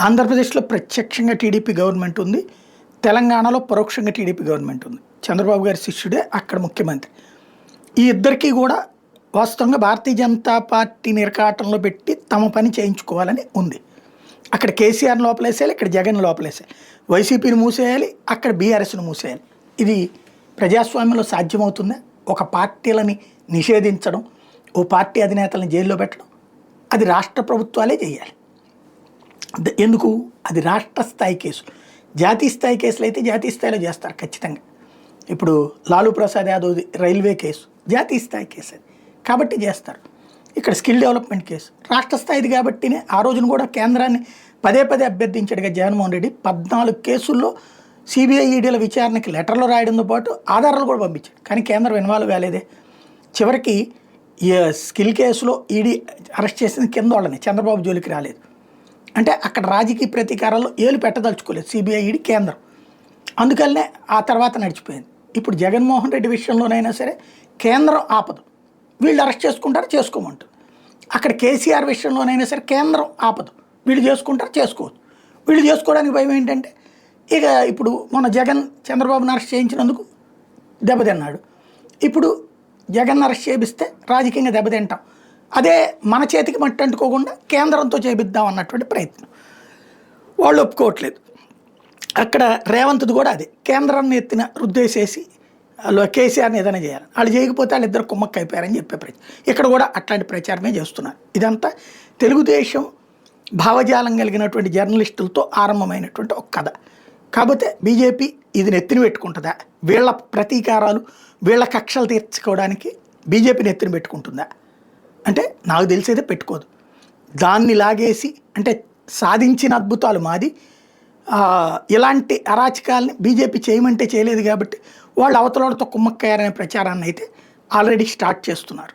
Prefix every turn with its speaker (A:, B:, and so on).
A: ఆంధ్రప్రదేశ్లో ప్రత్యక్షంగా TDP government ఉంది. తెలంగాణలో పరోక్షంగా టీడీపీ గవర్నమెంట్ ఉంది. చంద్రబాబు గారి శిష్యుడే అక్కడ ముఖ్యమంత్రి. ఈ ఇద్దరికీ కూడా వాస్తవంగా భారతీయ జనతా పార్టీ నిరకాటంలో పెట్టి తమ పని చేయించుకోవాలని ఉంది. అక్కడ కేసీఆర్ని లోపలేసేయాలి, ఇక్కడ జగన్ లోపలేసేయాలి, వైసీపీని మూసేయాలి, అక్కడ బీఆర్ఎస్ను మూసేయాలి. ఇది ప్రజాస్వామ్యంలో సాధ్యమవుతుందా? ఒక పార్టీలని నిషేధించడం, ఓ పార్టీ అధినేతలను జైల్లో పెట్టడం, అది రాష్ట్ర ప్రభుత్వాలే చేయాలి. ఎందుకు? అది రాష్ట్ర స్థాయి కేసు. జాతీయ స్థాయి కేసులు అయితే జాతీయ స్థాయిలో చేస్తారు ఖచ్చితంగా. ఇప్పుడు లాలూ ప్రసాద్ యాదవ్ రైల్వే కేసు జాతీయ స్థాయి కేసు అది, కాబట్టి చేస్తారు. ఇక్కడ స్కిల్ డెవలప్మెంట్ కేసు రాష్ట్ర స్థాయిది కాబట్టినే ఆ రోజున కూడా కేంద్రాన్ని పదే పదే అభ్యర్థించాడుగా జగన్మోహన్ రెడ్డి. 14 కేసుల్లో సిబిఐ ఈడీల విచారణకి లెటర్లు రాయడంతో పాటు ఆధారాలు కూడా పంపించాడు, కానీ కేంద్రం ఇన్వాల్వ్ కాలేదే. చివరికి ఈ స్కిల్ కేసులో ఈడీ అరెస్ట్ చేసిన కింద వాళ్ళని, చంద్రబాబు జోలికి రాలేదు. అంటే అక్కడ రాజకీయ ప్రతీకారాల్లో ఏలు పెట్టదలుచుకోలేదు సిబిఐ ఈడీ, కేంద్రం. అందుకనే ఆ తర్వాత నడిచిపోయింది. ఇప్పుడు జగన్మోహన్ రెడ్డి విషయంలోనైనా సరే కేంద్రం ఆపదు, వీళ్ళు అరెస్ట్ చేసుకుంటారు, చేసుకోమంటారు. అక్కడ కేసీఆర్ విషయంలోనైనా సరే కేంద్రం ఆపదు, వీళ్ళు చేసుకుంటారు, చేసుకోవచ్చు. వీళ్ళు చేసుకోవడానికి భయం ఏంటంటే, ఇక ఇప్పుడు మన జగన్ చంద్రబాబుని అరెస్ట్ చేయించినందుకు దెబ్బతిన్నాడు. ఇప్పుడు జగన్ అరెస్ట్ చేపిస్తే రాజకీయంగా దెబ్బతింటాం, అదే మన చేతికి మట్టి అంటుకోకుండా కేంద్రంతో చేపిద్దాం అన్నటువంటి ప్రయత్నం. వాళ్ళు ఒప్పుకోవట్లేదు. అక్కడ రేవంత్ది కూడా అదే, కేంద్రాన్ని ఎత్తిన రుద్దేసేసి కేసీఆర్ని ఏదైనా చేయాలి, వాళ్ళు చేయకపోతే వాళ్ళిద్దరు కుమ్మక్క అయిపోయారని చెప్పే ప్రచారం. ఇక్కడ కూడా అట్లాంటి ప్రచారమే చేస్తున్నారు. ఇదంతా తెలుగుదేశం భావజాలం కలిగినటువంటి జర్నలిస్టులతో ఆరంభమైనటువంటి ఒక కథ. కాకపోతే బీజేపీ ఇది నెత్తిన పెట్టుకుంటుందా? వీళ్ళ ప్రతీకారాలు, వీళ్ళ కక్షలు తీర్చుకోవడానికి బీజేపీ నెత్తిన పెట్టుకుంటుందా అంటే నాకు తెలిసేదే పెట్టుకోదు. దాన్ని లాగేసి అంటే సాధించిన అద్భుతాలు మాది, ఇలాంటి అరాచకాలని బీజేపీ చేయమంటే చేయలేదు కాబట్టి వాళ్ళు అవతలతో కుమ్మక్కయ్యారనే ప్రచారాన్ని అయితే ఆల్రెడీ స్టార్ట్ చేస్తున్నారు.